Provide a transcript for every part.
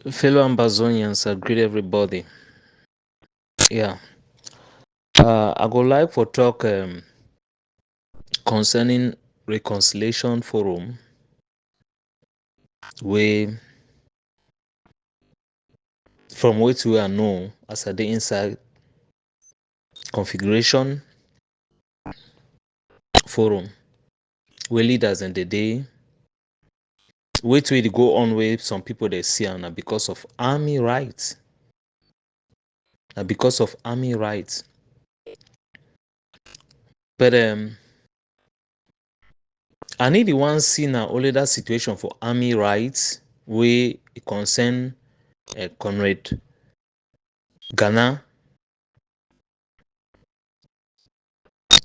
Fellow Amazonians, I greet everybody. Yeah, I would like for talk concerning reconciliation forum, we from which we are know as a the inside configuration forum, we leaders in the day. Wait till they go on with some people they see and because of army rights, and because of army rights. But I need the one see now only that situation for army rights we concern Conrad Ghana,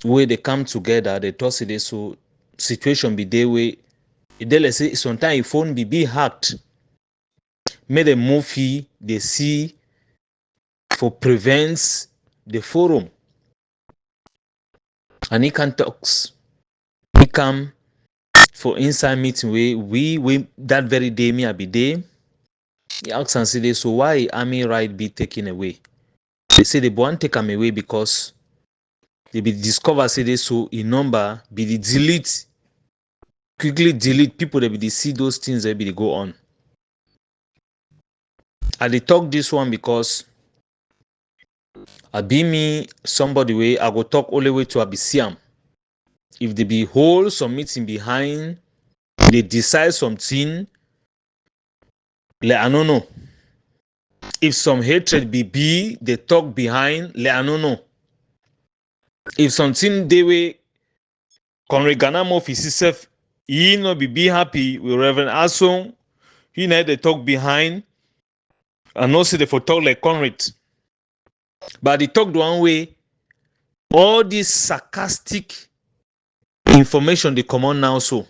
where they come together, they toss it so situation be there where they say sometimes phone be hacked. Make the movie they see for prevents the forum. And he can talks. He come for inside meeting where we that very day me I be there. He asks and say so why army right be taken away? They say they want take them away because they be discover say they so in number be the delete quickly delete people that be they see those things that be they go on. I dey talk this one because I be me somebody way I go talk only way to Abisiam. If they be hold some meeting behind, they decide something, let I don't know. If some hatred be, they talk behind, let I don't know. If something they way Conregana office self, he no be happy with Reverend Ason, he know they talk behind, and no see the for talk like Conrad. But they talk the one way, all this sarcastic information they come on now so.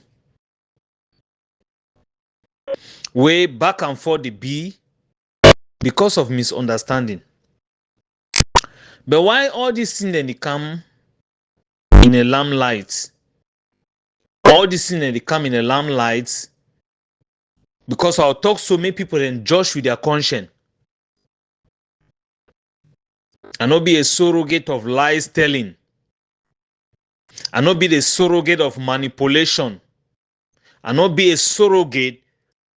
Way back and forth the be because of misunderstanding. But why all these things then they come in a lamplight? All these things then they come in a lamplight because I'll talk so many people then judge with their conscience. And not be a surrogate of lies telling. And not be the surrogate of manipulation. And not be a surrogate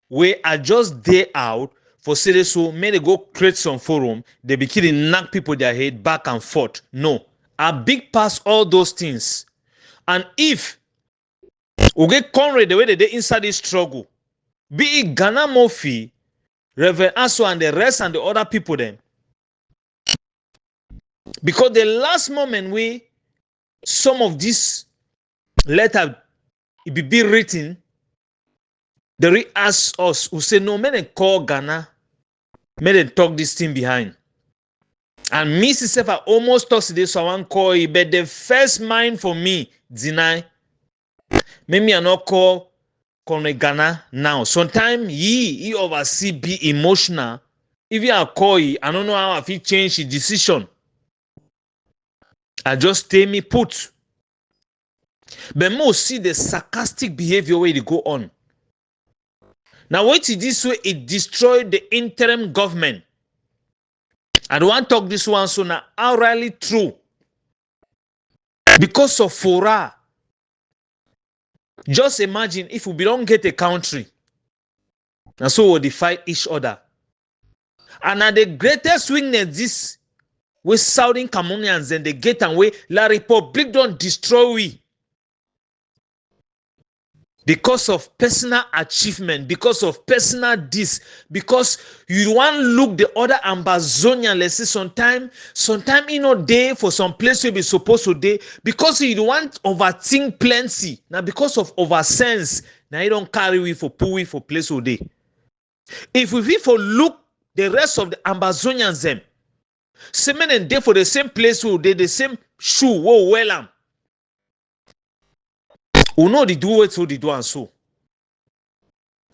where I just day out for say so may they go create some forum, they be killing knock people their head back and forth. No. I big pass all those things. And if we get Conrad the way they inside this struggle, be it Ghana Murphy, Reverend Aso and the rest and the other people then. Because the last moment we some of this letter it be written, they re ask us who say no, may they call Ghana, may they talk this thing behind. And me myself I almost talk today, so I want call it, but the first mind for me deny. Maybe I not call Ghana now. Sometimes he oversee be emotional. If you are call I don't know how I feel change his decision. I just stay me put. But most see the sarcastic behavior where they go on. Now what is this way? It destroyed the interim government. I don't want to talk this one so now outrightly true. Because of Fora. Just imagine if we don't get a country. And so we'll fight each other. And now the greatest weakness this with Southern Cameroonians and they get away, La Republic don't destroy we. Because of personal achievement, because of personal this, because you want look the other Amazonian, let's say sometime day for some place you be supposed to day, because you want overthink plenty. Now because of oversense, now you don't carry we for pull we for place all day. If we for look the rest of the Amazonians them, semen and day for the same place all day, the same shoe, whoa, well we know they do it so they do and so.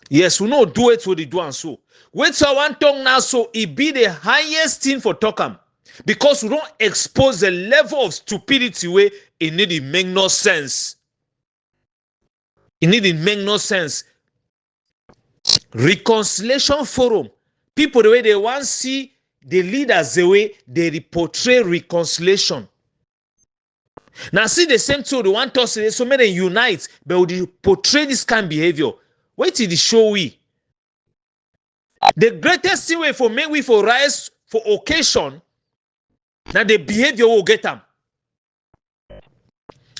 Yes, we know do it so they do and so. Wait so one tongue now so it be the highest thing for Tokam. Because we don't expose the level of stupidity where it need make no sense. It need make no sense. Reconciliation forum. People the way they want to see the leaders the way they portray reconciliation. Now see the same thing they want us to so many unite, but they portray this kind of behavior. Wait till the show we. The greatest thing way for make we for rise for occasion, now the behavior will get them.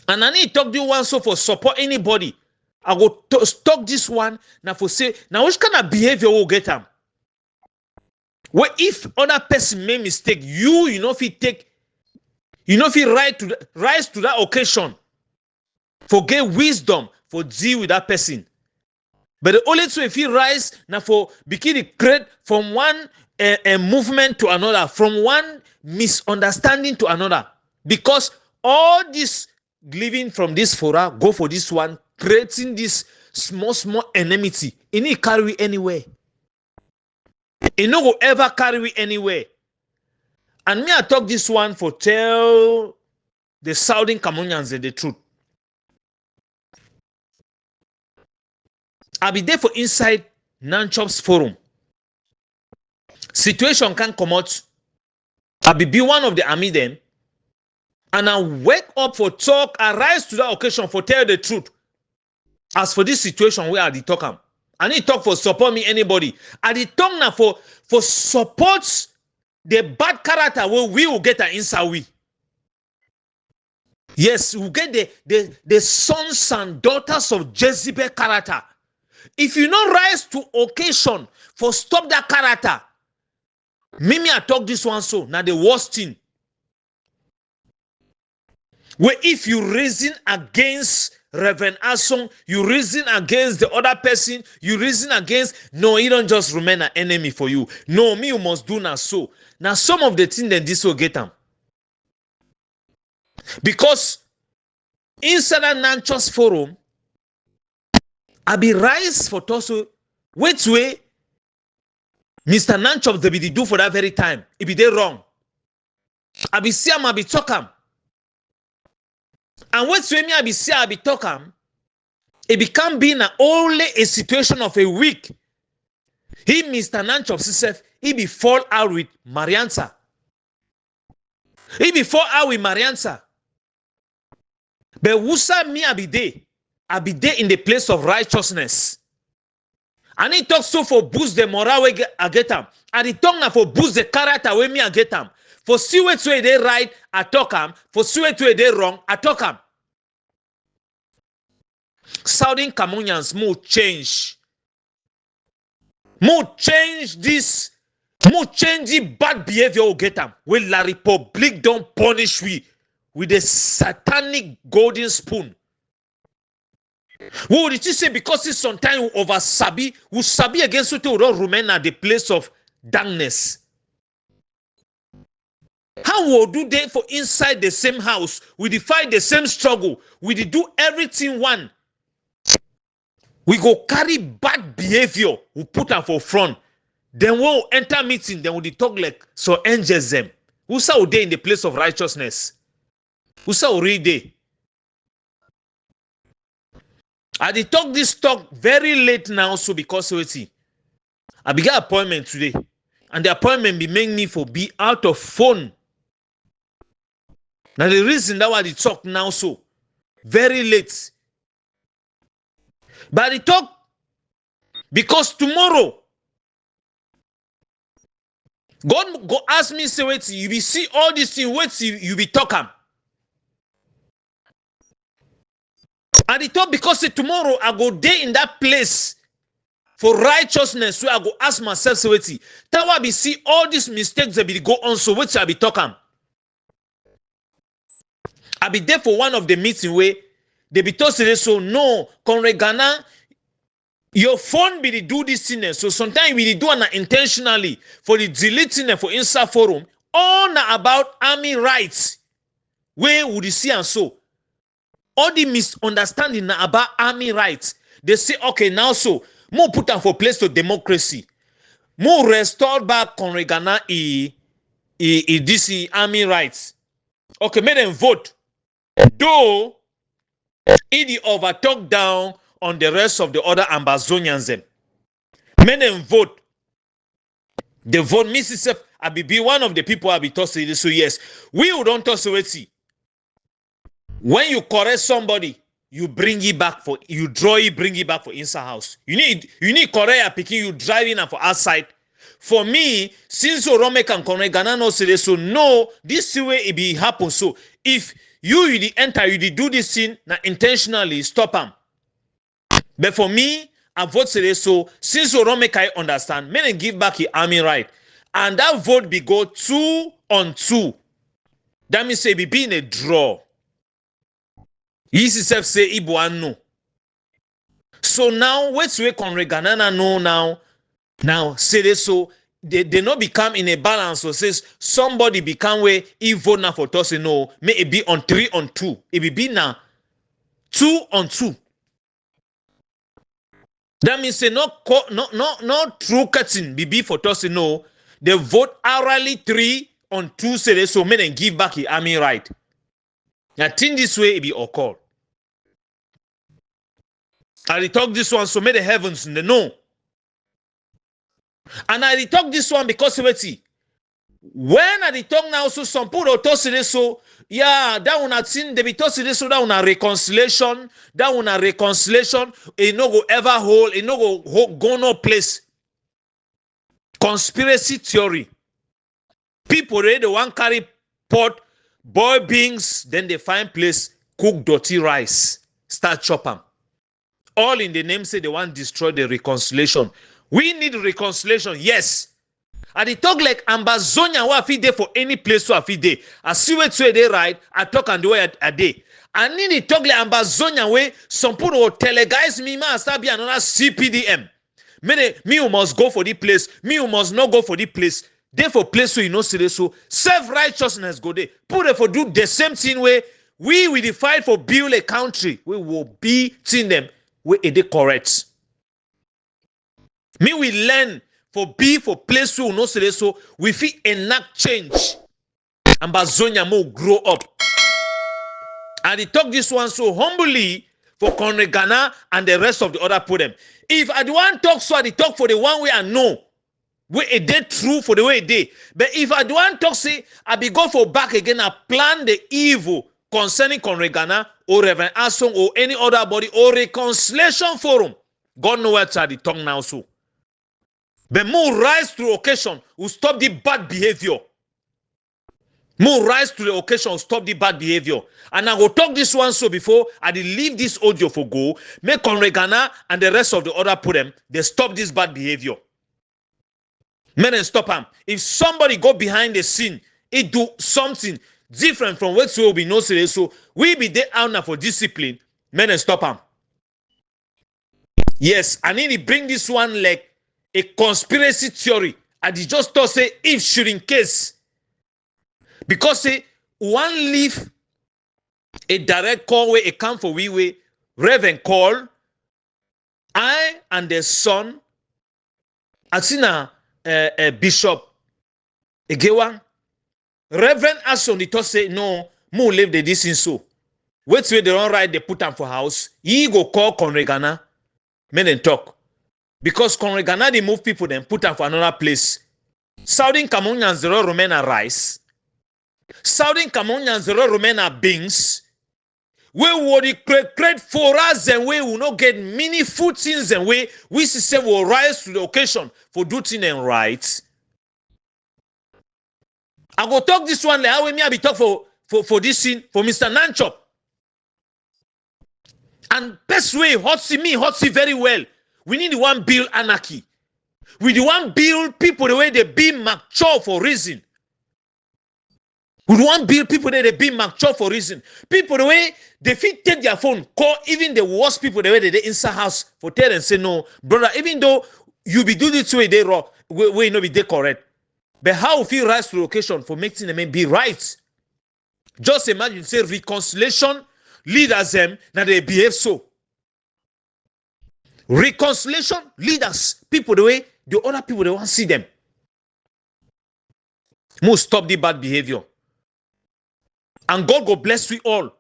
And I need to talk to you one so for support anybody. I go talk this one now for say now which kind of behavior will get them. Well, if other person make mistake, you know if he take, you know if he rise to that occasion, for get wisdom for deal with that person. But the only way if he rise now for begin to create from one movement to another, from one misunderstanding to another, because all this living from this fora go for this one, creating this small enmity. It need carry anywhere. It no go ever carry anywhere. And me I talk this one for tell the Southern Cameroonians the truth. I be there for inside Nanchop's forum. Situation can come out. I be one of the army them. And I wake up for talk, I rise to that occasion for tell the truth. As for this situation where I did talk am, I need talk for support me anybody. I did talk now for support the bad character where we will get an inside we. Yes, we get the sons and daughters of Jezebel character. If you not rise to occasion for stop that character, Mimi I talk this one so now the worst thing. Where if you reason against Reverend Asson, you reason against the other person, you reason against, no, he don't just remain an enemy for you. No, me you must do now so. Now some of the things then this will get them. Because inside that Nanchos forum, I be rise for Toso, which way Mr. Nanchos they be do for that very time. It be they wrong. I be see him, I be talk him. And what's when me I be say I be talk it become being only a situation of a week. He Mr. Nanchop himself, he be fall out with Mariansa. He be fall out with Mariansa. But wusa me I be there in the place of righteousness. And he talks so for boost the morale we I get him. And he talk now for boost the character where me I get him. For see which way they right, I talk him. For see which way they wrong, I talk him. Southern Cameroonians more change. More change this. More change the bad behavior will get them. When La Republic don't punish we with a satanic golden spoon. What did you say? Because it's sometimes over Sabi, we Sabi against you to remain at the place of darkness. How will do they for inside the same house? We defy the same struggle. We do everything one. We go carry bad behavior. We put them for front. Then we'll enter meeting. Then we talk like so angels them. Who saw they in the place of righteousness? Who saw read they? I did talk this talk very late now, so because I began appointment today, and the appointment be make me for be out of phone. Now the reason that why they talk now so very late. But they talk because tomorrow God go ask me say wait you be see all these things wait you be talking. And they talk because say tomorrow I go there in that place for righteousness where I go ask myself say wait that why be see all these mistakes that be go on so wait I be talking. I be there for one of the meeting where they be told say so no Ghana your phone be do this thing so sometimes we do it intentionally for the deleting for inside forum all about army rights where would you see and so all the misunderstanding about army rights they say okay now so more put them for place to democracy more restore back Ghana this army rights okay make them vote though it overtalk down on the rest of the other Ambazonians them. Make them vote. The vote Mrs. I be one of the people I be tossing this. So yes, we would don't toss away. When you correct somebody, you bring it back for you draw it, bring it back for inside house. You need correct a picking, you driving and for outside. For me, since Orome can correct Ghana no say so no, this way it be happen. So if you the enter, you do this thing now intentionally stop them. But for me, I vote say so since Orome can understand, may give back the army right. And that vote be go 2-on-2. That means say be in a draw. Yisi say Ibuan no. So now what's we can Ganana no now say this so they not become in a balance. So says somebody become where he vote now for toss no may it be on 3-on-2. It be now 2-on-2. That means say not true cutting be for toss no. They vote hourly 3-on-2 say this so may then give back the army right. Now think this way it be occur. I talk this one so may the heavens they know. And I talk this one because when I talk now so some people talk this so yeah that one had seen they be talk this so that one a reconciliation it no go ever hold it no go no place. Conspiracy theory. People they want carry pot boil beans then they find place cook dirty rice start chop them. All in the name say they want to destroy the reconciliation. We need reconciliation, yes. I talk like Ambazonia who fit there for any place who fit there. I see where to they right, I talk and the way a day. I need to talk like Ambazonia way some people will tell guys me man start be another CPDM. Me who must go for the place, me who must not go for the place. They for place so you know say so self-righteousness go there. Put for do the same thing way we will fight for build a country. We will be seeing them. We are correct. Me we learn for place who no say so we feel enact change. And Bazonia mo grow up. And they talk this one so humbly for Conrad Ghana and the rest of the other put them. If I don't talk so I talk for the one way I know. We a day true for the way they. But if I don't talk say I be go for back again I plan the evil concerning Conrad Ghana or Reverend Asong or any other body or reconciliation forum. God know where to the tongue now so. But more rise to the occasion will stop the bad behavior. More rise to the occasion will stop the bad behavior. And I will talk this one so before I leave this audio for go, make Conrad Ghana and the rest of the other put them, they stop this bad behavior. Men and stop them. If somebody go behind the scene, it do something different from what will be no say so we be there out now for discipline. Men and stop them. Yes, I need to bring this one like a conspiracy theory. I just thought say if should in case. Because say one leave a direct call where it come for we way Reverend call I and the son I seen a bishop Egewan Reverend Ason the thought say no more leave the distance so wait till they don't write they put them for house he go call Conrad Ghana men and talk because Conrad Ghana they move people then put them for another place. Southern Cameroonians zero Romana rice. Southern Cameroonians zero Romana beans. We would create for us and we will not get meaningful things and we system will rise to the occasion for do things and rights. I go talk this one like how me I be talk for this scene for Mr. Nanchop. And best way hot see very well. We need the one build anarchy. We the one build people the way they be mature for reason. We want build people that they be mature for reason. People the way they fit take their phone, call even the worst people the way they inside house for tell and say no, brother. Even though you be doing this way they wrong, we no be they correct. But how if you rise to location for making them be right? Just imagine say reconciliation leaders them now they behave so. Reconciliation leaders people the way the other people they want to see them. Must stop the bad behavior. And God go bless we all.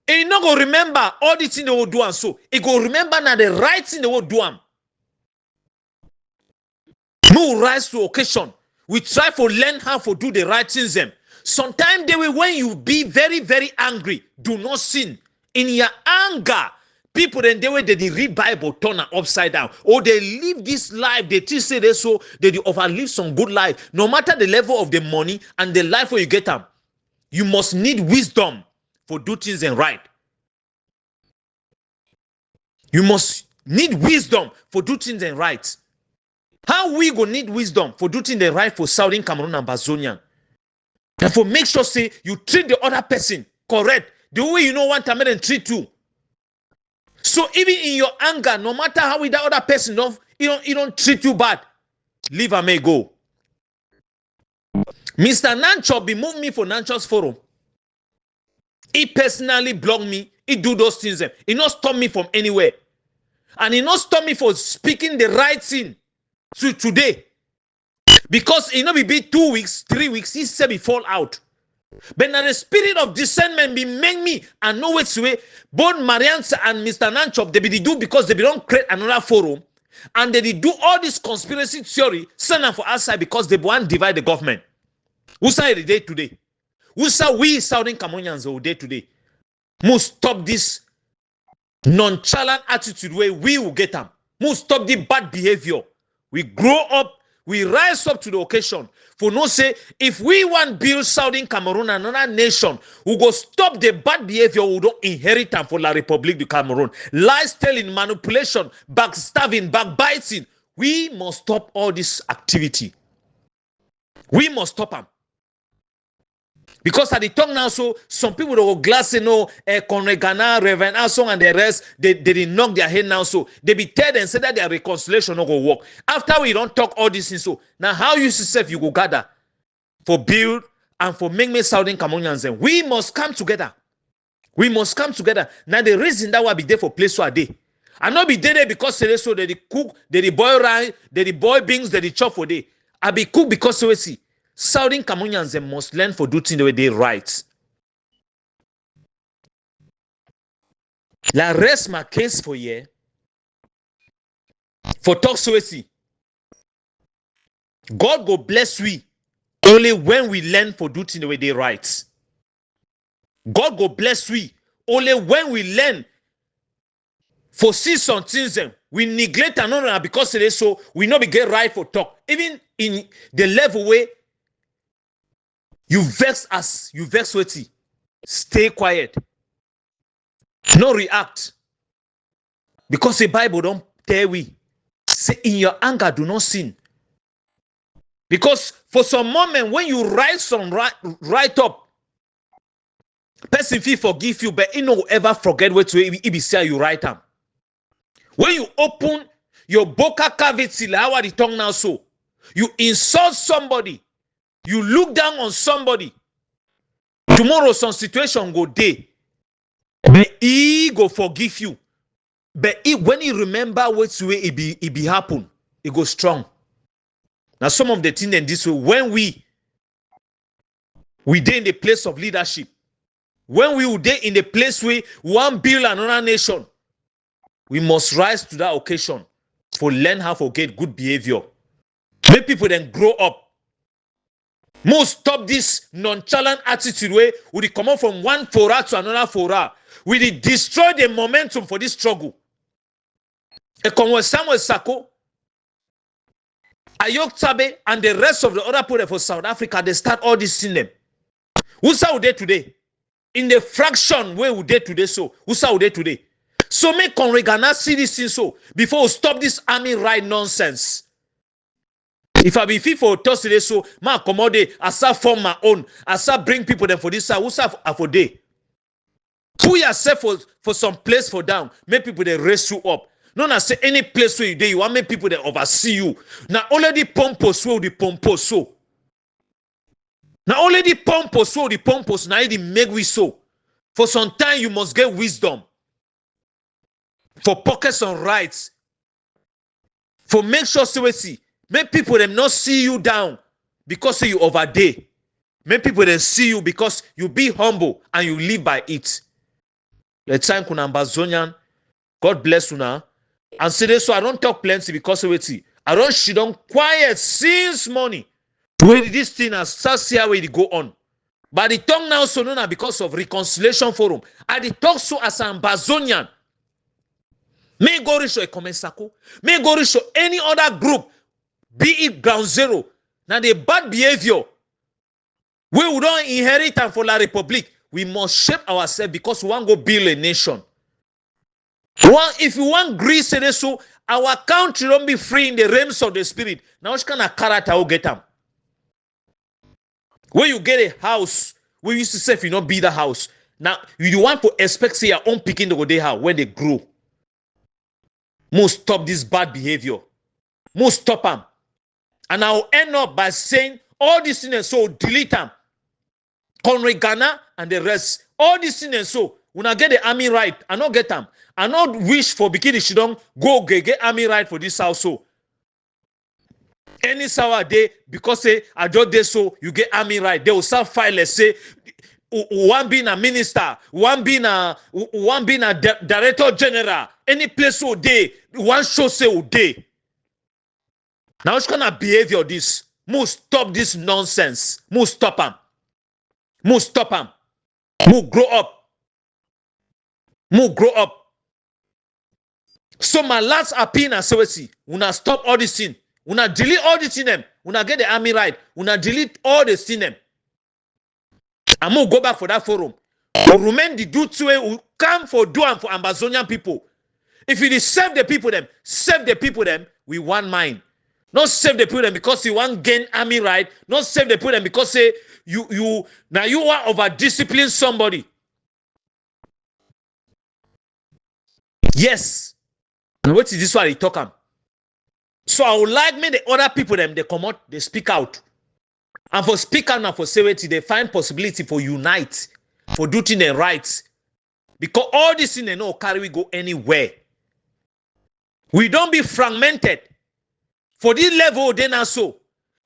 And you not go remember all the things they will do and so. He go remember now the right thing they will do. No rise to occasion. We try to learn how to do the right things. Sometimes they will, when you be very, very angry, do not sin. In your anger, people then they will they read Bible turn upside down. Or they live this life, they teach say they so they overlive some good life. No matter the level of the money and the life where you get them, you must need wisdom for do things and right. You must need wisdom for do things and right. How we go need wisdom for do things and right for Southern Cameroon and Bazonian? And for make sure say you treat the other person correct the way you know want to make them treat you. So even in your anger, no matter how with that other person he don't treat you bad, leave and may go. Mr. Nancho be move me for Nancho's forum. He personally blocked me. He do those things. He not stop me from anywhere. And he not stop me for speaking the right thing to today. Because he not be 2 weeks, 3 weeks, he said he fall out. But now the spirit of discernment be make me and know which way both Marianne and Mr. Nanchop they be do because they don't create another forum and they do all this conspiracy theory send them for outside because they want to divide the government. Who's the day today? Who's we Southern Cameroonians all day today? Must stop this nonchalant attitude where we will get them. Must stop the bad behavior. We grow up. We rise up to the occasion. For no say, if we want build Southern Cameroon another nation, we go stop the bad behavior we don't inherit them for La République du Cameroon. Lies telling, manipulation, backstabbing, backbiting. We must stop all this activity. We must stop them. Because at the tongue now, so some people will glass, Conregana, Reverend Asong, and the rest, they didn't knock their head now. So they be tell and say that their reconciliation not go work. After we don't talk all this things, so now how you yourself you go gather for build and for make me Southern Cameroonians, and we must come together. We must come together. Now the reason that will be there for place so a day. And not be there because they so they cook, they boil rice, they boil beans, they chop for day. I be cook because so we see. Southern Cameroonians must learn for do things the way they right. La rest my case for ye. For talk so see. God go bless we only when we learn for do things the way they right. God go bless we only when we learn for see some things we neglect another because they so we not be get right for talk. Even in the level way you vex us, you vex with. Stay quiet. No react. Because the Bible don't tell we. Say in your anger, do not sin. Because for some moment, when you write some right up, person feel forgive you, but he no ever forget what he be say you write them. When you open your vocal cavity, like how the tongue now so, you insult somebody. You look down on somebody. Tomorrow some situation go day. But he go forgive you. But when he remember which way it be happen, it go strong. Now some of the things in this way, when we dey in the place of leadership, when we dey in the place where we want build another nation, we must rise to that occasion for learn how to get good behavior. Make people then grow up. Must stop this nonchalant attitude where we come up from one fora to another fora. We destroy the momentum for this struggle. And come with Samuel Sako, Ayok Tabe, and the rest of the other people for South Africa, they start all this in them. Who's out there today? In the fraction where we did today, so who's out there today? So make Conregana see this thing so before we stop this army ride nonsense. If I be fit for Thursday, so ma accommodate, I start form my own, I start bring people them for this side, who's for day? Put yourself for some place for down, make people they raise you up. Not na say any place where you dey, you want make people that oversee you. Now already pompous so the pompous so. Now already pompous so the pompous now it make we so. For some time you must get wisdom. For pockets on rights. For make sure so we see. Make people them not see you down because you overday. Make people them see you because you be humble and you live by it. Let's thank Kunamba Zonyan. God bless you now. And say this so I don't talk plenty because of it. I don't she don't quiet since morning. Where this thing has starts here where it go on. But the tongue now so known because of reconciliation forum. I the talk so as an Ambazonian. May go reach a Komensako. May go reach any other group. Be it ground zero. Now the bad behavior. We don't inherit and for La Republic. We must shape ourselves because we want to go build a nation. If you want Greece, so our country don't be free in the realms of the spirit. Now, which kind of character will get them? When you get a house, we used to say if you not be the house. Now, you want to expect say your own picking the day how when they grow. Must stop this bad behavior. Must stop them. And I'll end up by saying all these things so delete them. Conrad Ghana and the rest. All these things so when I get the army right, I not get them. I not wish for Bikini Shidong go get army right for this house so. Any sour day because say I don't do so you get army right. They will start file let's say one being a minister, one being a director general, any place so day, one show say o day. Now it's gonna behavior this. Must stop this nonsense. Must stop them. Must stop them. Must grow up. Must grow up. So my last appeal and say, una stop all this thing. Una delete all this in them. Una get the army right. Una delete all the thing them. I'm gonna go back for that forum. To remain the duty way come for do and for Ambazonian people. If you save the people them, we want mine. Not save the people them because you want gain army right. Not save the people them because say you want over discipline somebody. Yes. And what is this one they talk am? So I would like me the other people them they come out, they speak out. And for speak out and for say it, they find possibility for unite, for do things and rights. Because all this thing they know carry we go anywhere. We don't be fragmented. For this level, then also.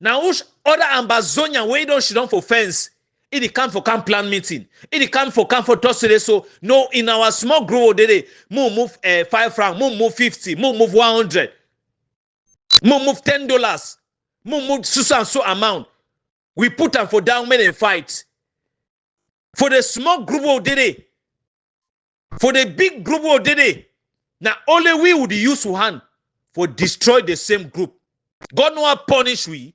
Now, which other Ambazonian way don't she don't for fence? It come for camp plan meeting. It come for toss today. So no, in our small group today, move 5 francs, move 50, move 100, move $10, move so amount. We put them for down men and fight. For the small group today, for the big group today, now only we would use hand for destroy the same group. God no punish we.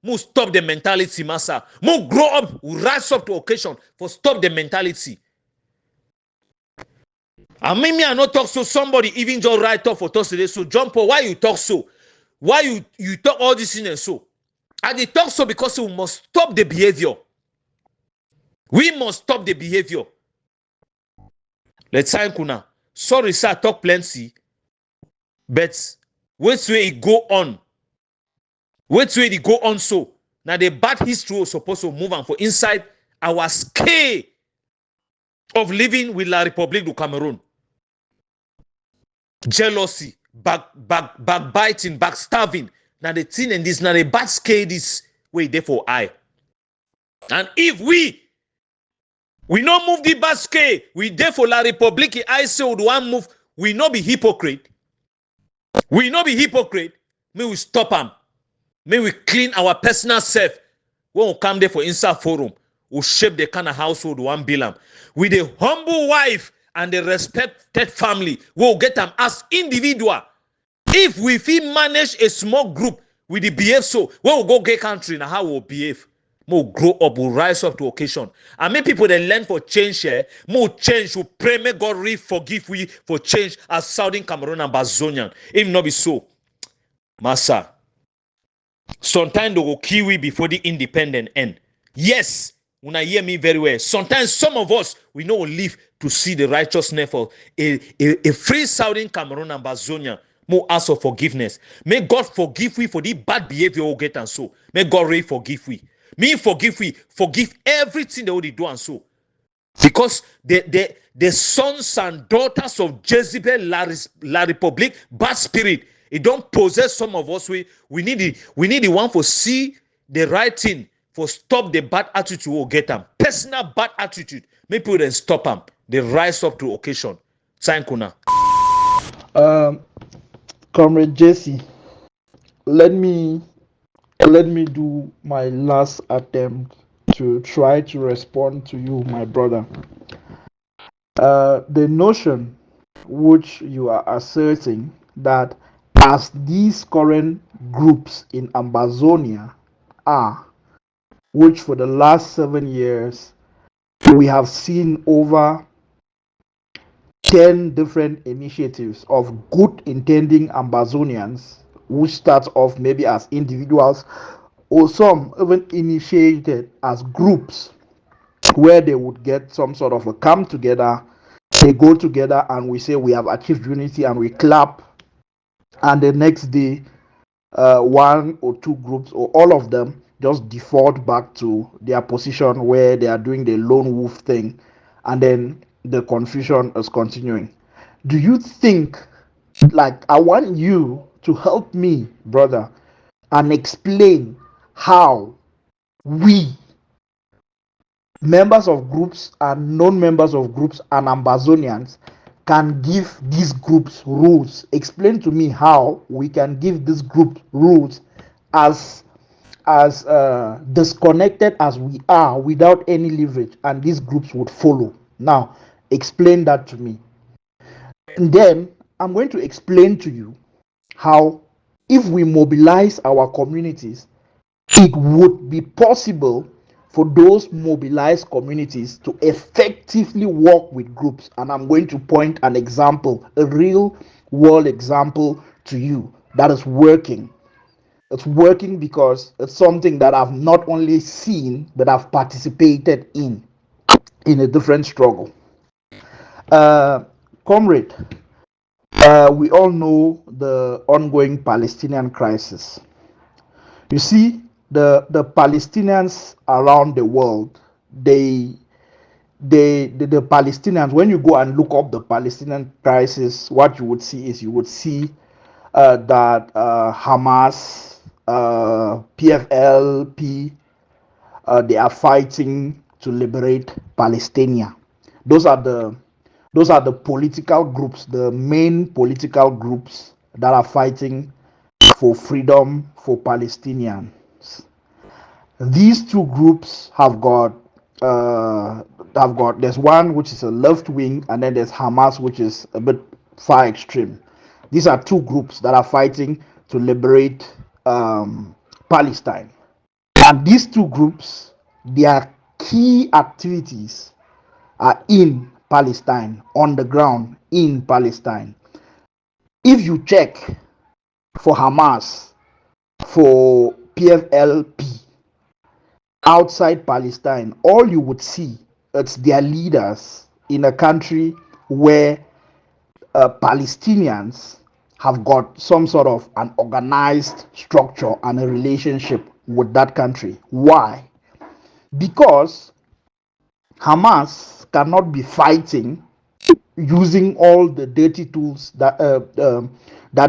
Must stop the mentality, massa. Must grow up, rise up to occasion for stop the mentality. And maybe I not talk so somebody even just write up for talk today. So jump on why you talk so? Why you talk all this in and so? And they talk so because we must stop the behavior. We must stop the behavior. Let's say kuna. Sorry, sir, talk plenty. But which way it go on? Which way it go on so? Now the bad history was supposed to move on for inside our scale of living with La République du Cameroon. Jealousy, backbiting, backstabbing. Now the thing and this, now the bad scale this way there for I. And if we not move the bad scale, we there for La République, I say would one move, we not be hypocrite. We not be hypocrite. May we stop them. May we clean our personal self. When we come there for inside forum, we shape the kind of household we want build them. With a humble wife and a respected family, we'll get them as individual. If we feel manage a small group with the behave so, when we go get country now how we'll behave. We'll grow up, we'll rise up to occasion. And many people they learn for change here. More change, we pray, may God really forgive we for change as Southern Cameroon and Bazonian. If not be so, Massa. Sometimes they will kill we before the independent end. Yes, when I hear me very well. Sometimes some of us we know live to see the righteousness of a free Southern Cameroon and Bazonia. More ask for forgiveness. May God forgive we for the bad behavior we get and so. May God really forgive we. Me forgive we. Forgive everything they already do and so. Because the sons and daughters of Jezebel, La République, bad spirit. It don't possess some of us. We need the one for see the right thing for stop the bad attitude or get them. Personal bad attitude. Maybe people then stop them. They rise up to occasion. Sign Kuna. Comrade Jesse, let me let me do my last attempt to try to respond to you, my brother. The notion which you are asserting that as these current groups in Amazonia are, which for the last 7 years we have seen over 10 different initiatives of good intending Amazonians, which start off maybe as individuals or some even initiated as groups, where they would get some sort of a come together, they go together and we say we have achieved unity and we clap, and the next day one or two groups or all of them just default back to their position where they are doing the lone wolf thing, and then the confusion is continuing. Do you think, like, I want you to help me, brother, and explain how we, members of groups and non-members of groups and Ambazonians, can give these groups rules? Explain to me how we can give this group rules as disconnected as we are, without any leverage, and these groups would follow. Now explain that to me, and then I'm going to explain to you how, if we mobilize our communities, it would be possible for those mobilized communities to effectively work with groups. And I'm going to point an example, a real world example to you that is working. It's working because it's something that I've not only seen, but I've participated in a different struggle. Uh, Comrade, we all know the ongoing Palestinian crisis. You see, the Palestinians around the world, the Palestinians, when you go and look up the Palestinian crisis, what you would see is, you would see that Hamas, PFLP, they are fighting to liberate Palestine. Those are the those are the political groups, the main political groups that are fighting for freedom for Palestinians. These two groups have got there's one which is a left wing, and then there's Hamas, which is a bit far extreme. These are two groups that are fighting to liberate Palestine. And these two groups, their key activities are in Palestine, on the ground in Palestine. If you check for Hamas, for PFLP outside Palestine, all you would see it's their leaders in a country where Palestinians have got some sort of an organized structure and a relationship with that country. Why? Because Hamas cannot be fighting using all the dirty tools that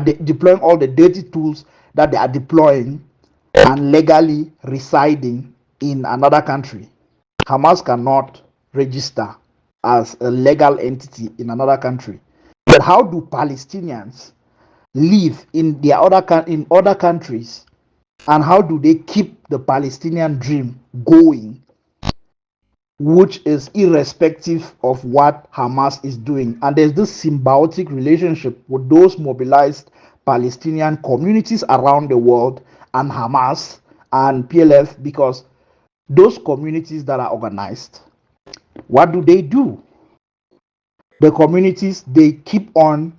they deploying all the dirty tools that they are deploying and legally residing in another country. Hamas cannot register as a legal entity in another country. But how do Palestinians live in other countries, and how do they keep the Palestinian dream going, which is irrespective of what Hamas is doing? And there's this symbiotic relationship with those mobilized Palestinian communities around the world and Hamas and PLF, because those communities that are organized, what do they do? The communities, they keep on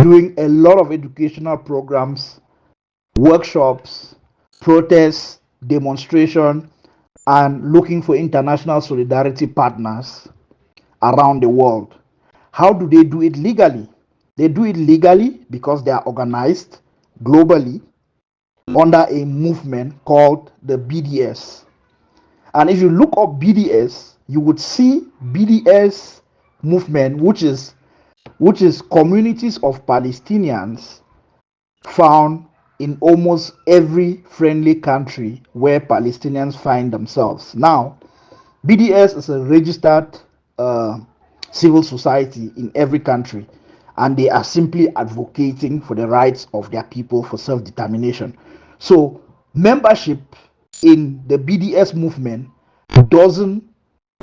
doing a lot of educational programs, workshops, protests, demonstration, and looking for international solidarity partners around the world. How do they do it legally? They do it legally because they are organized globally under a movement called the BDS. And if you look up BDS, you would see BDS movement, which is communities of Palestinians found in almost every friendly country where Palestinians find themselves. Now, BDS is a registered uh, civil society in every country, and they are simply advocating for the rights of their people for self-determination. So membership in the BDS movement doesn't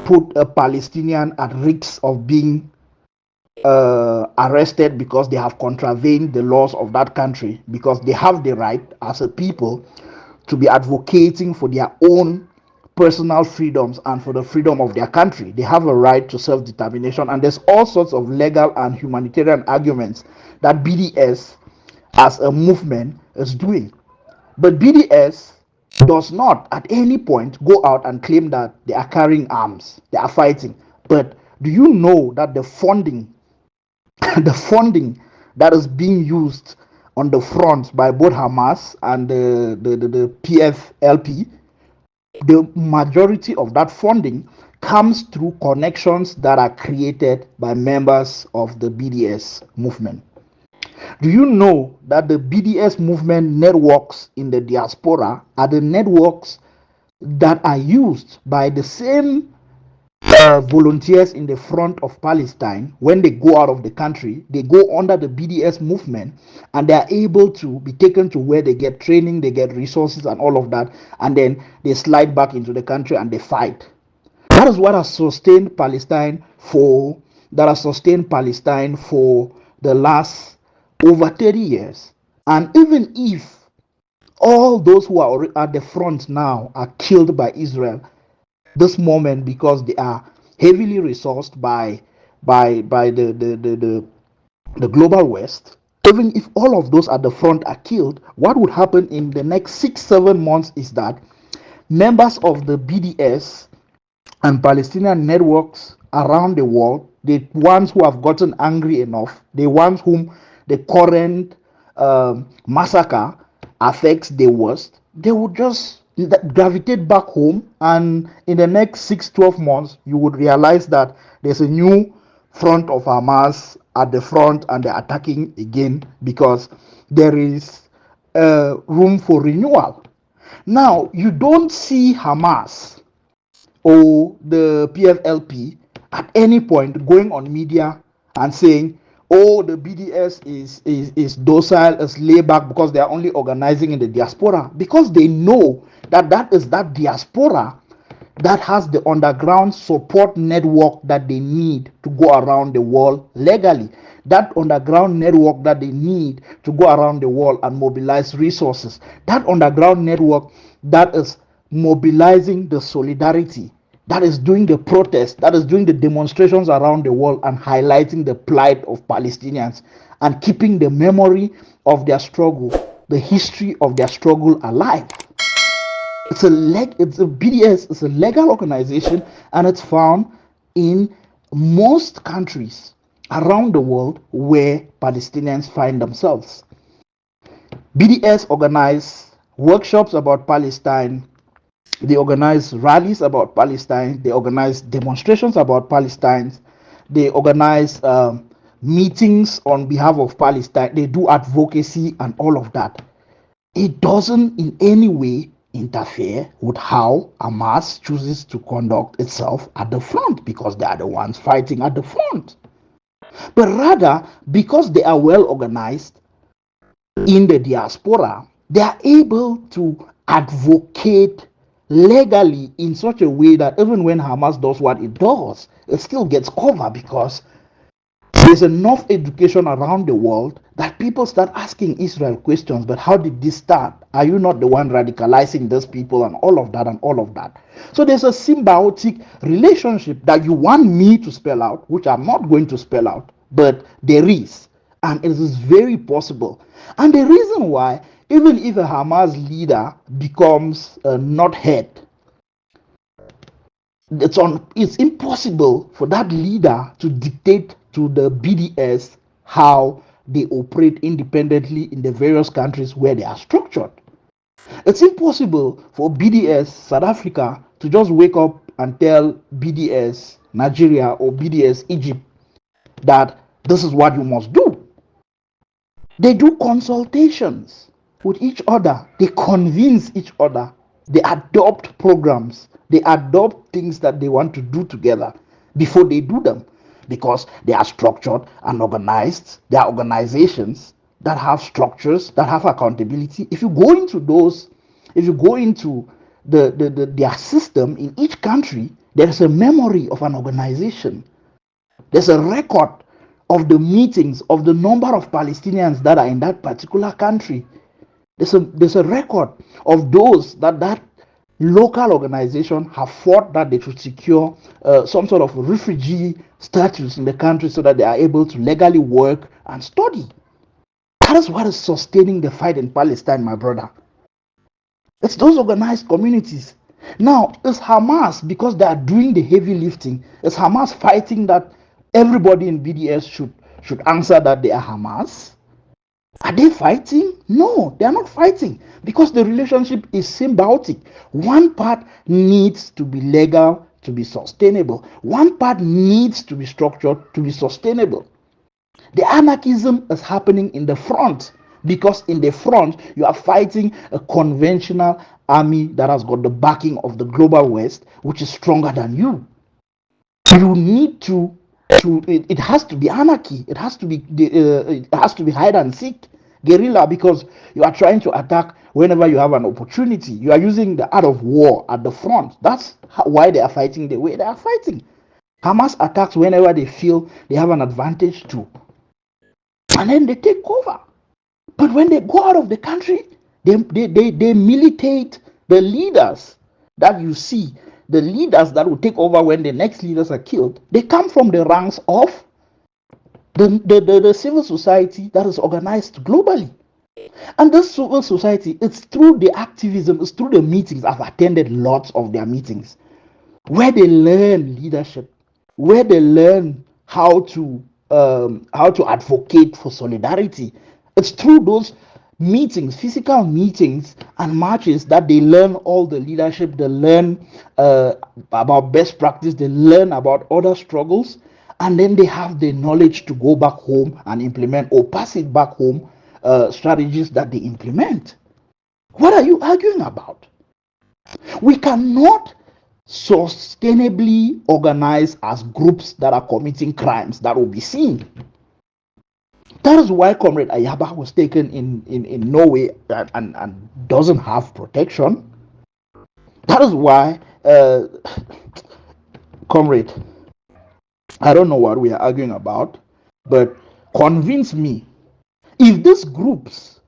put a Palestinian at risk of being arrested because they have contravened the laws of that country, because they have the right as a people to be advocating for their own personal freedoms and for the freedom of their country. They have a right to self-determination, and there's all sorts of legal and humanitarian arguments that BDS as a movement is doing. But BDS does not at any point go out and claim that they are carrying arms, they are fighting. But do you know that the funding the funding that is being used on the front by both Hamas and the PFLP, the majority of that funding comes through connections that are created by members of the BDS movement? Do you know that the BDS movement networks in the diaspora are the networks that are used by the same volunteers in the front of Palestine? When they go out of the country, they go under the BDS movement, and they are able to be taken to where they get training, they get resources, and all of that, and then they slide back into the country and they fight. That is what has sustained Palestine for the last over 30 years. And even if all those who are at the front now are killed by Israel this moment because they are heavily resourced by the global west, even if all of those at the front are killed, what would happen in the next 6-7 months is that members of the BDS and Palestinian networks around the world, the ones who have gotten angry enough, the ones whom the current massacre affects the worst, they would just gravitate back home. And in the next 6-12 months, you would realize that there's a new front of Hamas at the front and they're attacking again because there is room for renewal. Now, you don't see Hamas or the PFLP at any point going on media and saying, oh, the BDS is docile, is laid back because they are only organizing in the diaspora, because they know that that is that diaspora that has the underground support network that they need to go around the world legally, that underground network that they need to go around the world and mobilize resources, that underground network that is mobilizing the solidarity, that is doing the protests, that is doing the demonstrations around the world and highlighting the plight of Palestinians and keeping the memory of their struggle, the history of their struggle alive. It's a BDS, it's a legal organization, and it's found in most countries around the world where Palestinians find themselves. BDS organize workshops about Palestine, they organize rallies about Palestine, they organize demonstrations about Palestine, they organize meetings on behalf of Palestine, they do advocacy and all of that. It doesn't in any way interfere with how Hamas chooses to conduct itself at the front, because they are the ones fighting at the front. But rather, because they are well organized in the diaspora, they are able to advocate legally in such a way that even when Hamas does what it does, it still gets cover, because there's enough education around the world that people start asking Israel questions. But how did this start? Are you not the one radicalizing those people and all of that and all of that? So there's a symbiotic relationship that you want me to spell out, which I'm not going to spell out, but there is. And it is very possible. And the reason why, even if a Hamas leader becomes not head, it's impossible for that leader to dictate to the BDS how they operate independently in the various countries where they are structured. It's impossible for BDS South Africa to just wake up and tell BDS Nigeria or BDS Egypt that this is what you must do. They do consultations with each other, they convince each other, they adopt programs, they adopt things that they want to do together before they do them. because they are structured and organized. They are organizations that have structures, that have accountability. If you go into those, if you go into their system in each country, there's a memory of an organization. There's a record of the meetings, of the number of Palestinians that are in that particular country. There's a record of those that local organization have fought that they should secure some sort of refugee status in the country so that they are able to legally work and study. That is what is sustaining the fight in Palestine, my brother. It's those organized communities. Now, it's Hamas, because they are doing the heavy lifting. It's Hamas fighting that everybody in BDS should answer that they are Hamas. Are they fighting? No, they are not fighting, because the relationship is symbiotic. One part needs to be legal to be sustainable. One part needs to be structured to be sustainable. The anarchism is happening in the front, because in the front you are fighting a conventional army that has got the backing of the global West, which is stronger than you. You need to it has to be anarchy. It has to be hide and seek, guerrilla, because you are trying to attack whenever you have an opportunity. You are using the art of war at the front. That's why they are fighting the way they are fighting. Hamas attacks whenever they feel they have an advantage too, and then they take over. But when they go out of the country, they militate the leaders that you see, the leaders that will take over when the next leaders are killed. They come from the ranks of the civil society that is organized globally. And this civil society, it's through the activism, it's through the meetings. I've attended lots of their meetings where they learn leadership, where they learn how to advocate for solidarity. It's through those meetings, physical meetings and marches, that they learn all the leadership. They learn about best practice. They learn about other struggles, and then they have the knowledge to go back home and implement, or pass it back home, strategies that they implement. What are you arguing about? We cannot sustainably organize as groups that are committing crimes that will be seen. That is why Comrade Ayaba was taken in Norway and doesn't have protection. That is why, Comrade, I don't know what we are arguing about, but convince me, if these groups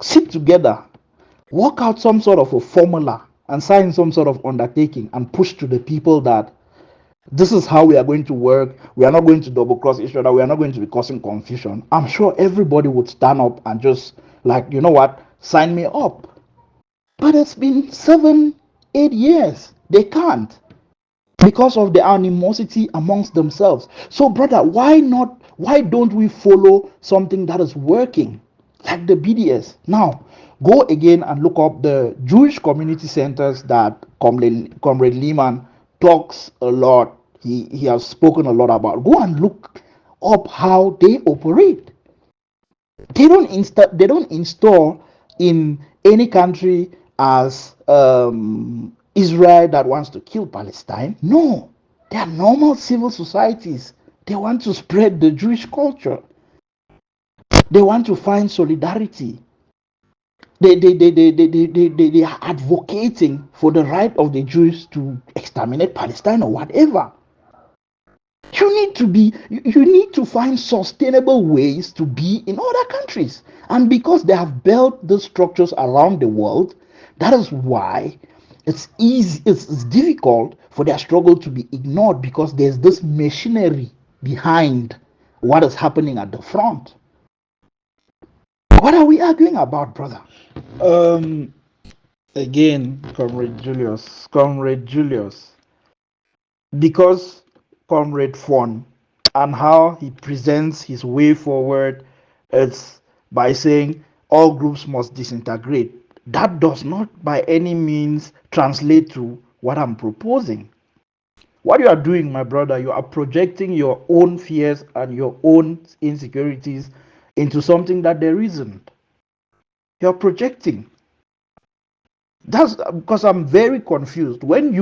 sit together, work out some sort of a formula, and sign some sort of undertaking, and push to the people that this is how we are going to work, we are not going to double cross each other, we are not going to be causing confusion, I'm sure everybody would stand up and just, like, you know what, sign me up. But it's been 7-8 years. They can't, because of the animosity amongst themselves. So, brother, why don't we follow something that is working, like the BDS? Now, go again and look up the Jewish community centers that Comrade Lehman talks a lot. He has spoken a lot about. Go and look up how they operate. They don't install in any country as Israel that wants to kill Palestine. No, they are normal civil societies. They want to spread the Jewish culture. They want to find solidarity. They are advocating for the right of the Jews to exterminate Palestine or whatever. You need to find sustainable ways to be in other countries. And because they have built the structures around the world, that is why it's difficult for their struggle to be ignored, because there's this machinery behind what is happening at the front. What are we arguing about, brother? Again, Comrade Julius, because Comrade Fon and how he presents his way forward, it's by saying all groups must disintegrate. That does not by any means translate to what I'm proposing. What you are doing, my brother, you are projecting your own fears and your own insecurities into something that there isn't. You're projecting. That's because I'm very confused. When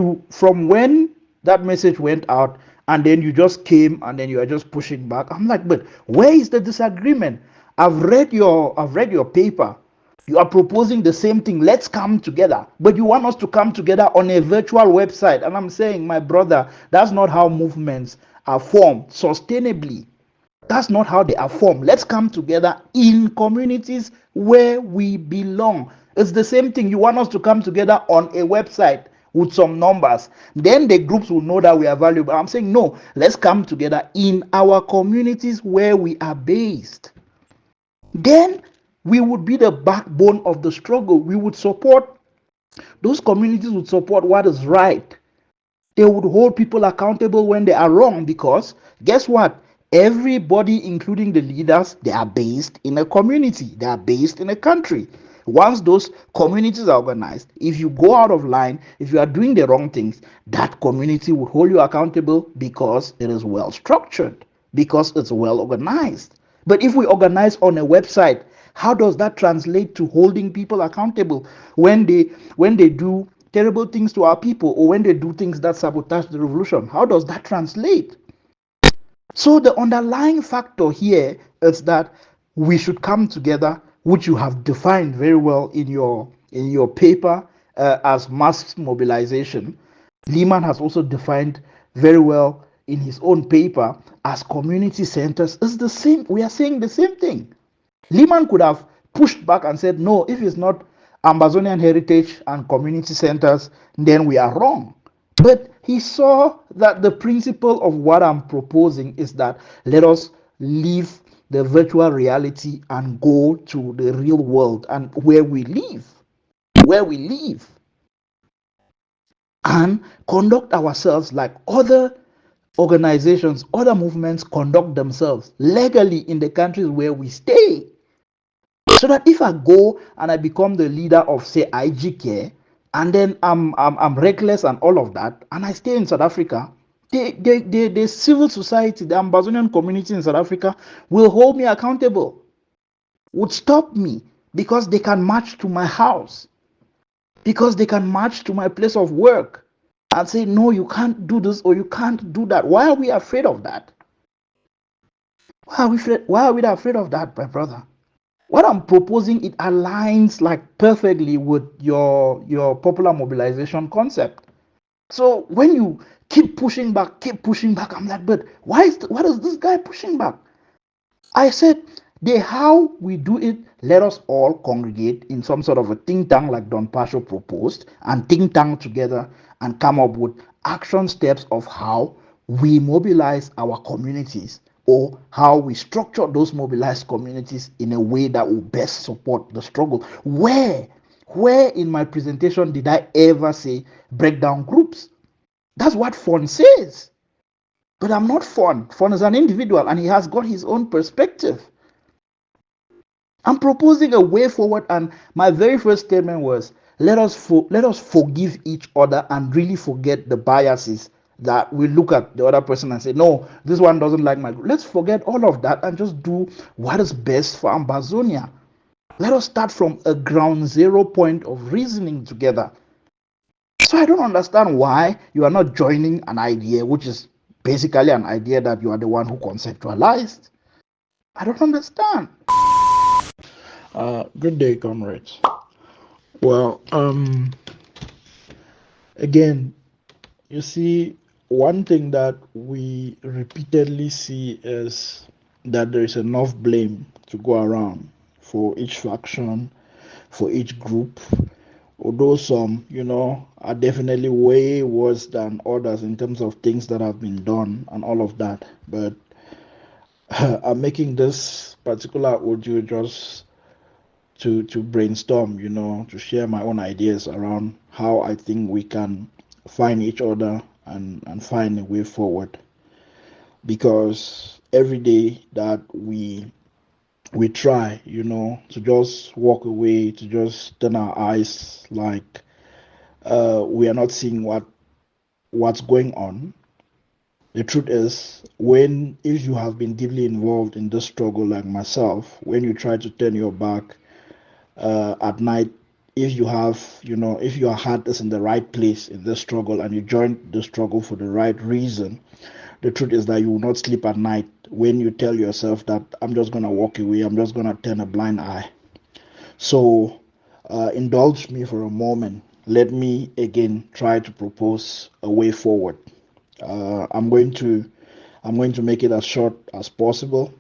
that message went out, and then you just came and then you are just pushing back. I'm like, but where is the disagreement? I've read your paper. You are proposing the same thing. Let's come together. But you want us to come together on a virtual website. And I'm saying, my brother, that's not how movements are formed sustainably. That's not how they are formed. Let's come together in communities where we belong. It's the same thing. You want us to come together on a website with some numbers. Then the groups will know that we are valuable. I'm saying, no, let's come together in our communities where we are based. Then we would be the backbone of the struggle. We would support, those communities would support what is right. They would hold people accountable when they are wrong, because guess what? Everybody, including the leaders, they are based in a community, they are based in a country. Once those communities are organized, if you go out of line, if you are doing the wrong things, that community will hold you accountable because it is well structured, because it's well organized. But if we organize on a website, how does that translate to holding people accountable when they do terrible things to our people, or when they do things that sabotage the revolution? How does that translate? So the underlying factor here is that we should come together, which you have defined very well in your paper, as mass mobilization. Lehman has also defined very well in his own paper as community centers. It's the same. We are saying the same thing. Lehman could have pushed back and said, no, if it's not Amazonian heritage and community centers, then we are wrong. But he saw that the principle of what I'm proposing is that let us leave the virtual reality and go to the real world and where we live, and conduct ourselves like other organizations, other movements conduct themselves legally in the countries where we stay. So that if I go and I become the leader of, say, IGK, and then I'm reckless and all of that, and I stay in South Africa, the civil society, the Amazonian community in South Africa will hold me accountable, would stop me, because they can march to my house, because they can march to my place of work and say, no, you can't do this or you can't do that. Why are we afraid of that? Why are we afraid of that, my brother? What I'm proposing, it aligns like perfectly with your popular mobilization concept. So when you keep pushing back, I'm like, but what is this guy pushing back? I said, the how we do it, let us all congregate in some sort of a think tank like Don Pasho proposed, and think tank together and come up with action steps of how we mobilize our communities, or how we structure those mobilized communities in a way that will best support the struggle. Where in my presentation did I ever say break down groups? That's what Fon says. But I'm not Fon. Fon is an individual and he has got his own perspective. I'm proposing a way forward, and my very first statement was, let us forgive each other and really forget the biases that we look at the other person and say, no, this one doesn't like my group. Let's forget all of that and just do what is best for Ambazonia. Let us start from a ground zero point of reasoning together. So I don't understand why you are not joining an idea which is basically an idea that you are the one who conceptualized. I don't understand. Good day, comrades. Well, again, you see, one thing that we repeatedly see is that there is enough blame to go around for each faction, for each group, although some, are definitely way worse than others in terms of things that have been done and all of that. But I'm making this particular audio just to brainstorm, to share my own ideas around how I think we can find each other and find a way forward. Because every day that we try, to just walk away, to just turn our eyes like we are not seeing what's going on. The truth is, if you have been deeply involved in this struggle like myself, when you try to turn your back at night, if you have, if your heart is in the right place in the struggle and you join the struggle for the right reason, the truth is that you will not sleep at night when you tell yourself that I'm just going to walk away, I'm just going to turn a blind eye. So indulge me for a moment. Let me again try to propose a way forward. I'm going to make it as short as possible,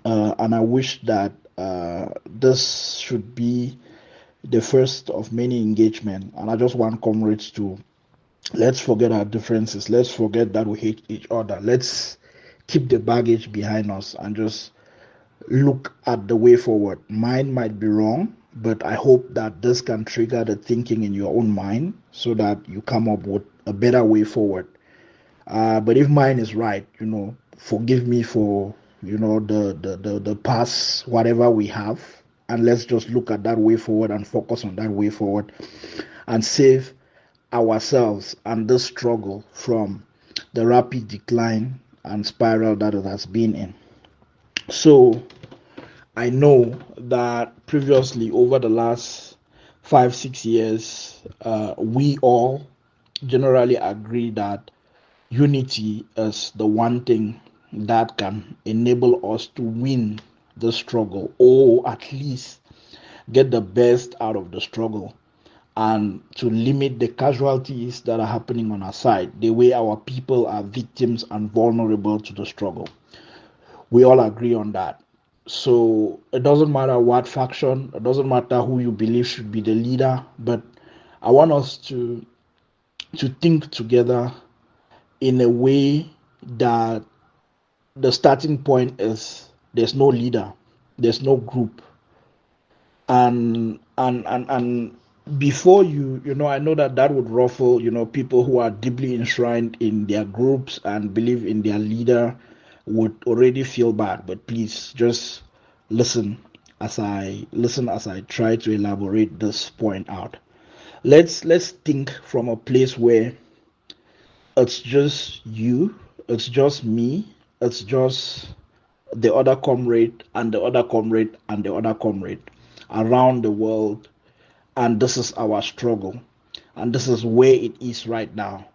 and I wish that this should be the first of many engagement. And I just want comrades to, let's forget our differences. Let's forget that we hate each other. Let's keep the baggage behind us and just look at the way forward. Mine might be wrong, but I hope that this can trigger the thinking in your own mind so that you come up with a better way forward. But if mine is right, forgive me for the past, whatever we have, and let's just look at that way forward and focus on that way forward and save ourselves and this struggle from the rapid decline and spiral that it has been in. So I know that previously, over the last 5-6 years, we all generally agree that unity is the one thing that can enable us to win the struggle, or at least get the best out of the struggle, and to limit the casualties that are happening on our side, the way our people are victims and vulnerable to the struggle. We all agree on that. So it doesn't matter what faction, it doesn't matter who you believe should be the leader, but I want us to think together in a way that the starting point is there's no leader, there's no group, and before I know that would ruffle people who are deeply enshrined in their groups and believe in their leader would already feel bad. But please just listen as I try to elaborate this point out. Let's think from a place where it's just you, it's just me, it's just the other comrade and the other comrade and the other comrade around the world, and this is our struggle, and this is where it is right now.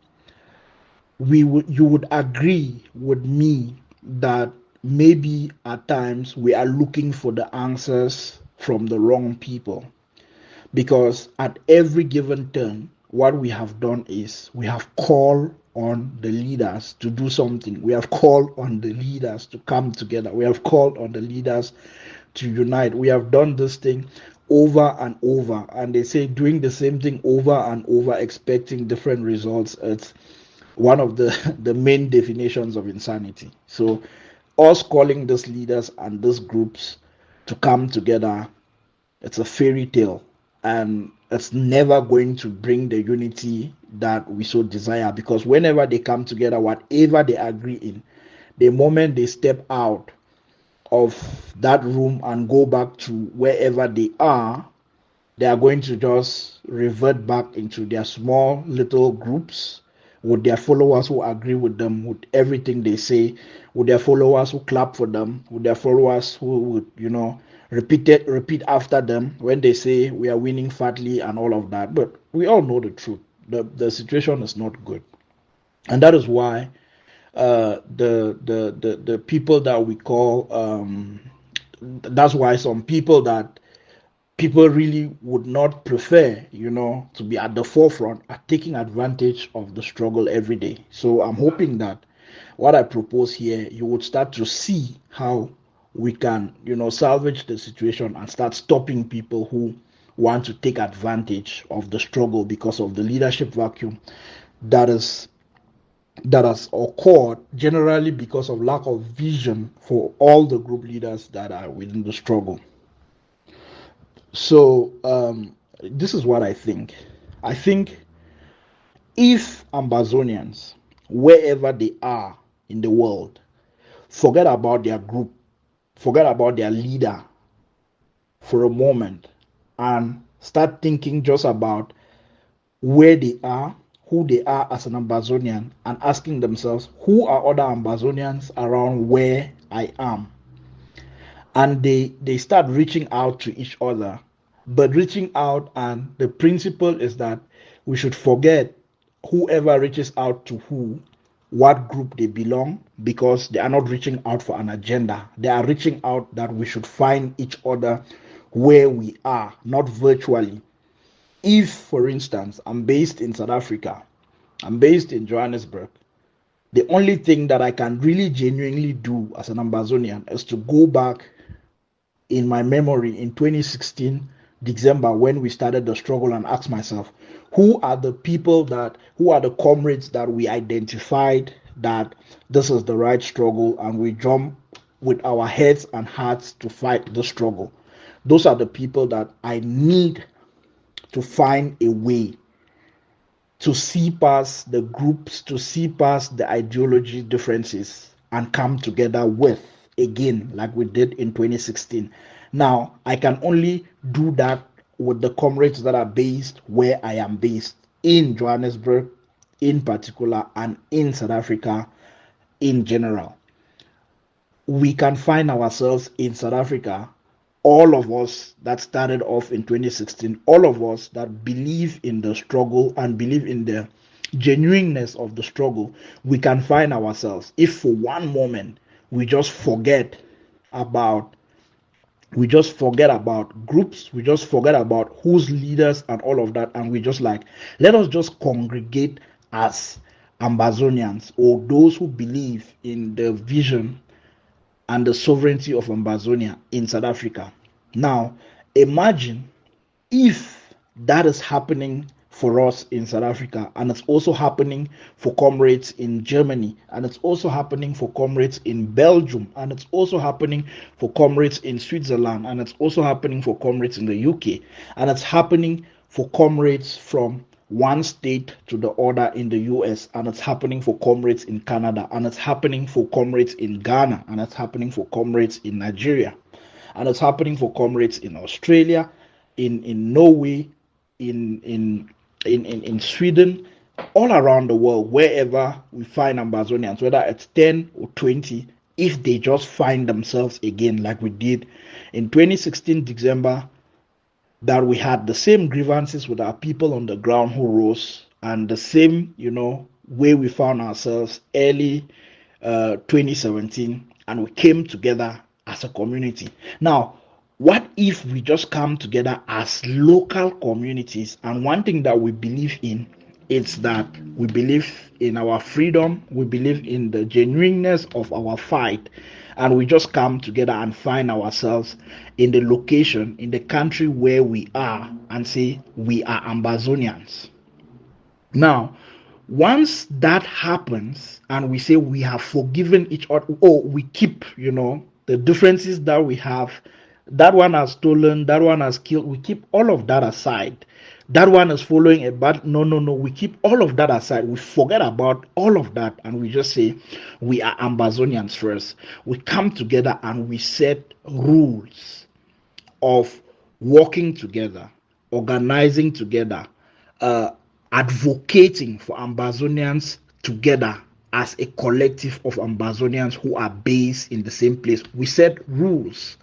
You would agree with me that maybe at times we are looking for the answers from the wrong people, because at every given turn what we have done is we have called on the leaders to do something. We have called on the leaders to come together. We have called on the leaders to unite. We have done this thing over and over, and they say doing the same thing over and over expecting different results, it's one of the main definitions of insanity. So us calling these leaders and these groups to come together, it's a fairy tale, and it's never going to bring the unity that we so desire, because whenever they come together, whatever they agree in, the moment they step out of that room and go back to wherever they are going to just revert back into their small little groups with their followers who agree with them with everything they say, with their followers who clap for them, with their followers who would repeat after them when they say we are winning fatly and all of that. But we all know the truth. The situation is not good, and that is why the people that we call that's why some people that people really would not prefer to be at the forefront are taking advantage of the struggle every day. So I'm hoping that what I propose here, you would start to see how we can salvage the situation and start stopping people who want to take advantage of the struggle because of the leadership vacuum that has occurred, generally because of lack of vision for all the group leaders that are within the struggle. So this is what I think. I think if Ambazonians, wherever they are in the world, forget about their group, forget about their leader for a moment, and start thinking just about where they are, who they are as an Ambazonian, and asking themselves, who are other Ambazonians around where I am? And they start reaching out to each other, but reaching out, and the principle is that we should forget whoever reaches out to who what group they belong, because they are not reaching out for an agenda. They are reaching out that we should find each other where we are, not virtually. If, for instance, I'm based in South Africa, I'm based in Johannesburg, the only thing that I can really genuinely do as an Ambazonian is to go back in my memory in 2016 December, when we started the struggle, and ask myself, who are the people that, who are the comrades that we identified that this is the right struggle, and we jump with our heads and hearts to fight the struggle. Those are the people that I need to find a way to see past the groups, to see past the ideology differences, and come together with, again, like we did in 2016. Now, I can only do that with the comrades that are based where I am based, in Johannesburg in particular, and in South Africa in general. We can find ourselves in South Africa, all of us that started off in 2016, all of us that believe in the struggle and believe in the genuineness of the struggle, we can find ourselves, if for one moment we just forget about groups, we just forget about who's leaders and all of that, and we just like, let us just congregate as Ambazonians, or those who believe in the vision and the sovereignty of Ambazonia in South Africa. Now, imagine if that is happening for us in South Africa, and it's also happening for comrades in Germany, and it's also happening for comrades in Belgium, and it's also happening for comrades in Switzerland, and it's also happening for comrades in the UK, and it's happening for comrades from one state to the other in the US, and it's happening for comrades in Canada, and it's happening for comrades in Ghana, and it's happening for comrades in Nigeria, and it's happening for comrades in Australia, in Norway, in Sweden, all around the world, wherever we find Ambazonians, whether it's 10 or 20, if they just find themselves again, like we did in 2016 December, that we had the same grievances with our people on the ground who rose, and the same, way we found ourselves early 2017, and we came together as a community. Now, what if we just come together as local communities? And one thing that we believe in is that we believe in our freedom, we believe in the genuineness of our fight, and we just come together and find ourselves in the location, in the country where we are, and say we are Ambazonians. Now, once that happens and we say we have forgiven each other, or we keep, the differences that we have, that one has stolen, that one has killed, we keep all of that aside. That one is following a bad, no, we keep all of that aside. We forget about all of that, and we just say we are Ambazonians first. We come together and we set rules of working together, organizing together, advocating for Ambazonians together as a collective of Ambazonians who are based in the same place. We set rules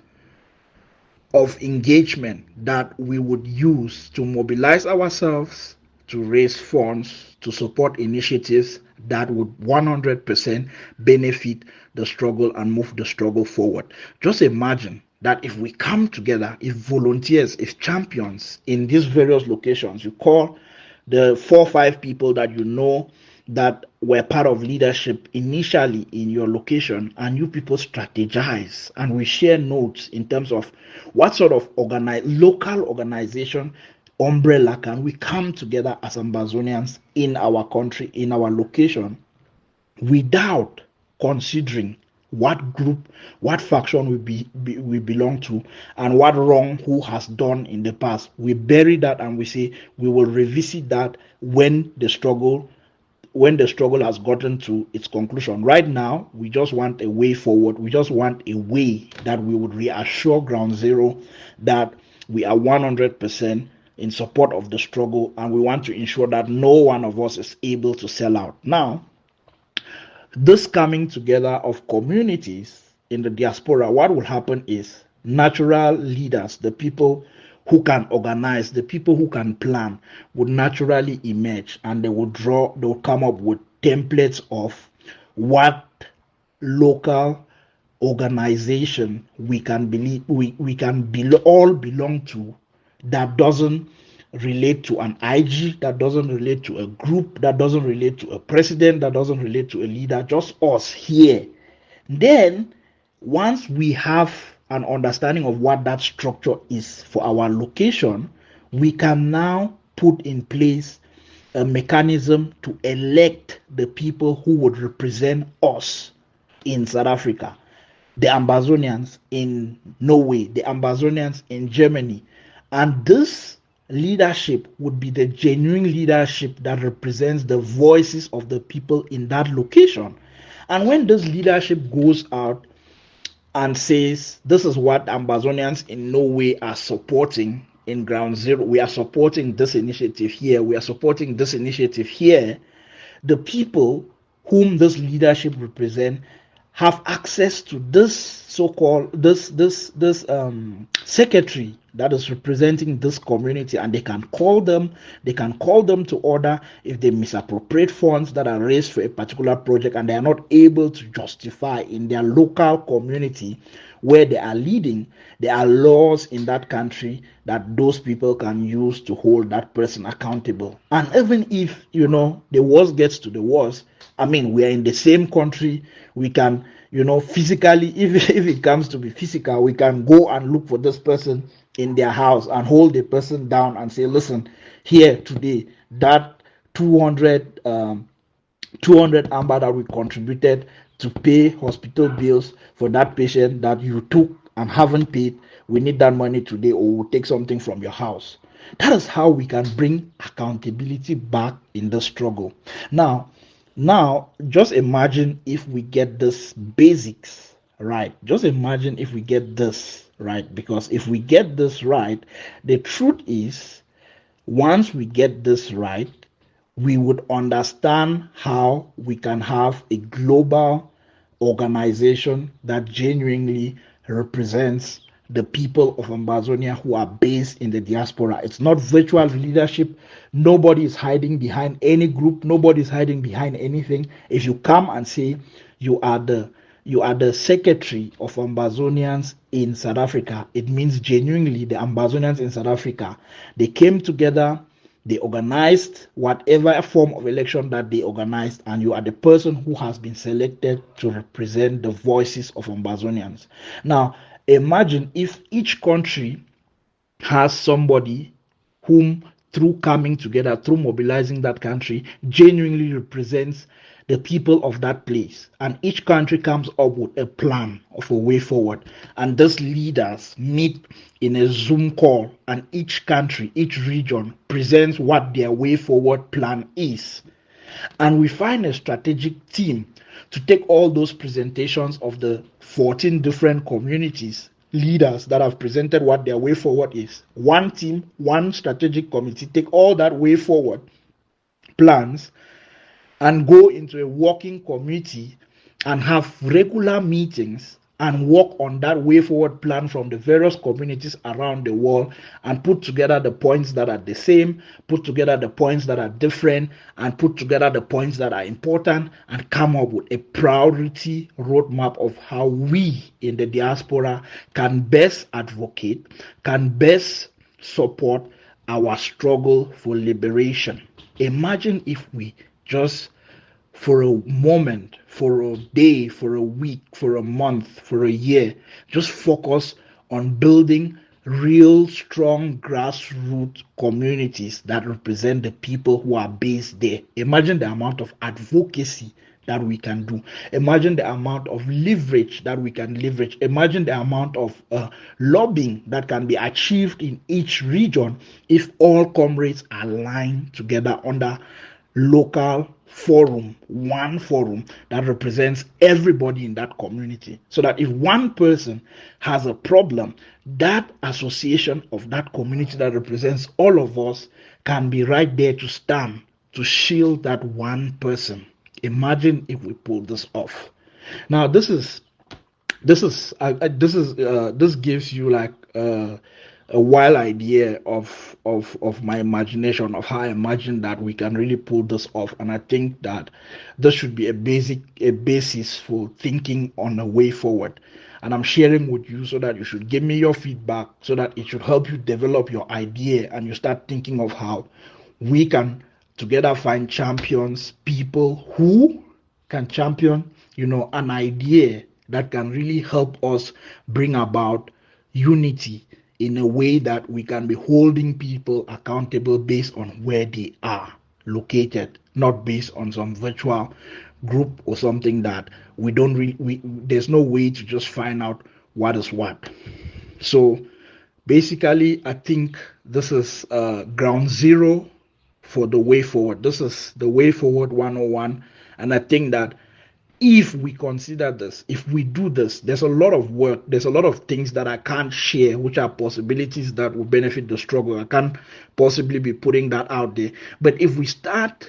of engagement that we would use to mobilize ourselves, to raise funds, to support initiatives that would 100% benefit the struggle and move the struggle forward. Just imagine that if we come together, if volunteers, if champions in these various locations, you call the 4 or 5 people that that were part of leadership initially in your location, and you people strategize, and we share notes in terms of what sort of local organization umbrella can we come together as Ambazonians in our country, in our location, without considering what group, what faction we belong to, and what wrong who has done in the past. We bury that, and we say we will revisit that when the struggle has gotten to its conclusion. Right now, we just want a way forward. We just want a way that we would reassure Ground Zero that we are 100% in support of the struggle, and we want to ensure that no one of us is able to sell out. Now, this coming together of communities in the diaspora, what will happen is natural leaders, the people who can organize, the people who can plan, would naturally emerge, and they will come up with templates of what local organization we can believe we can all belong to, that doesn't relate to an IG, that doesn't relate to a group, that doesn't relate to a president, that doesn't relate to a leader, just us here. Then once we have an understanding of what that structure is for our location, we can now put in place a mechanism to elect the people who would represent us in South Africa, the Ambazonians in Norway, the Ambazonians in Germany. And this leadership would be the genuine leadership that represents the voices of the people in that location. And when this leadership goes out and says, this is what Ambazonians in Norway are supporting in Ground Zero, we are supporting this initiative here, we are supporting this initiative here, the people whom this leadership represent have access to this so-called this secretary that is representing this community, and they can call them to order if they misappropriate funds that are raised for a particular project and they are not able to justify in their local community where they are leading. There are laws in that country that those people can use to hold that person accountable. And even if the worst gets to the worst, I mean, we are in the same country, we can physically, if it comes to be physical, we can go and look for this person in their house and hold the person down and say, listen, here today, that 200 amber that we contributed to pay hospital bills for that patient that you took and haven't paid, we need that money today, or we'll take something from your house. That is how we can bring accountability back in the struggle. Now, just imagine if we get this basics right. Just imagine if we get this right, because if we get this right, the truth is, once we get this right, we would understand how we can have a global organization that genuinely represents the people of Ambazonia who are based in the diaspora. It's not virtual leadership. Nobody is hiding behind any group. Nobody is hiding behind anything. If you come and say you are the secretary of Ambazonians in South Africa, it means genuinely the Ambazonians in South Africa, they came together, they organized whatever form of election that they organized, and you are the person who has been selected to represent the voices of Ambazonians. Now, imagine if each country has somebody whom, through coming together, through mobilizing that country, genuinely represents the people of that place, and each country comes up with a plan of a way forward, and these leaders meet in a Zoom call, and each country, each region presents what their way forward plan is, and we find a strategic team to take all those presentations of the 14 different communities leaders that have presented what their way forward is. One team, one strategic committee, take all that way forward plans and go into a working committee and have regular meetings and work on that way forward plan from the various communities around the world, and put together the points that are the same, put together the points that are different, and put together the points that are important, and come up with a priority roadmap of how we in the diaspora can best advocate, can best support our struggle for liberation. Imagine if we just, for a moment, for a day, for a week, for a month, for a year, just focus on building real strong grassroots communities that represent the people who are based there. Imagine the amount of advocacy that we can do. Imagine the amount of leverage that we can leverage. Imagine the amount of lobbying that can be achieved in each region if all comrades align together under local forum, one forum that represents everybody in that community, so that if one person has a problem, that association of that community that represents all of us can be right there to stand to shield that one person. Imagine if we pull this off. Now, this gives you like a wild idea of my imagination of how I imagine that we can really pull this off. And I think that this should be a basis for thinking on a way forward. And I'm sharing with you so that you should give me your feedback so that it should help you develop your idea and you start thinking of how we can together find champions, people who can champion, an idea that can really help us bring about unity in a way that we can be holding people accountable based on where they are located, not based on some virtual group or something that we don't really there's no way to just find out what is what. So basically I think this is ground zero for the way forward. This is the way forward 101. And I think that if we consider this, if we do this, there's a lot of work, there's a lot of things that I can't share, which are possibilities that will benefit the struggle. I can't possibly be putting that out there. But if we start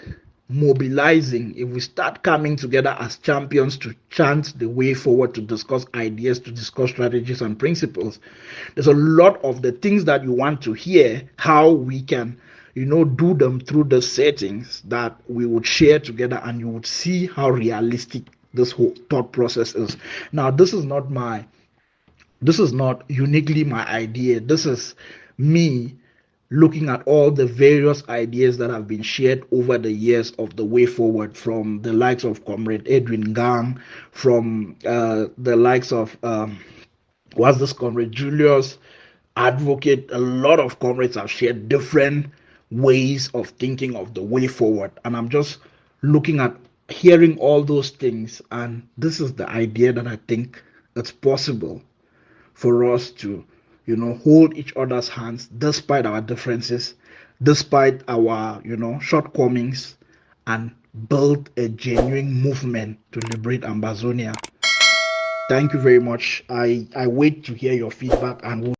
mobilizing, if we start coming together as champions to chant the way forward, to discuss ideas, to discuss strategies and principles, there's a lot of the things that you want to hear, how we can do them through the settings that we would share together, and you would see how realistic this whole thought process is. Now, this is not uniquely my idea. This is me looking at all the various ideas that have been shared over the years of the way forward, from the likes of Comrade Edwin Gang, from the likes of what's this Comrade Julius Advocate. A lot of comrades have shared different ways of thinking of the way forward, and I'm just looking at hearing all those things, and this is the idea that I think it's possible for us to hold each other's hands despite our differences, despite our shortcomings, and build a genuine movement to liberate Ambazonia. Thank you very much. I wait to hear your feedback, and we'll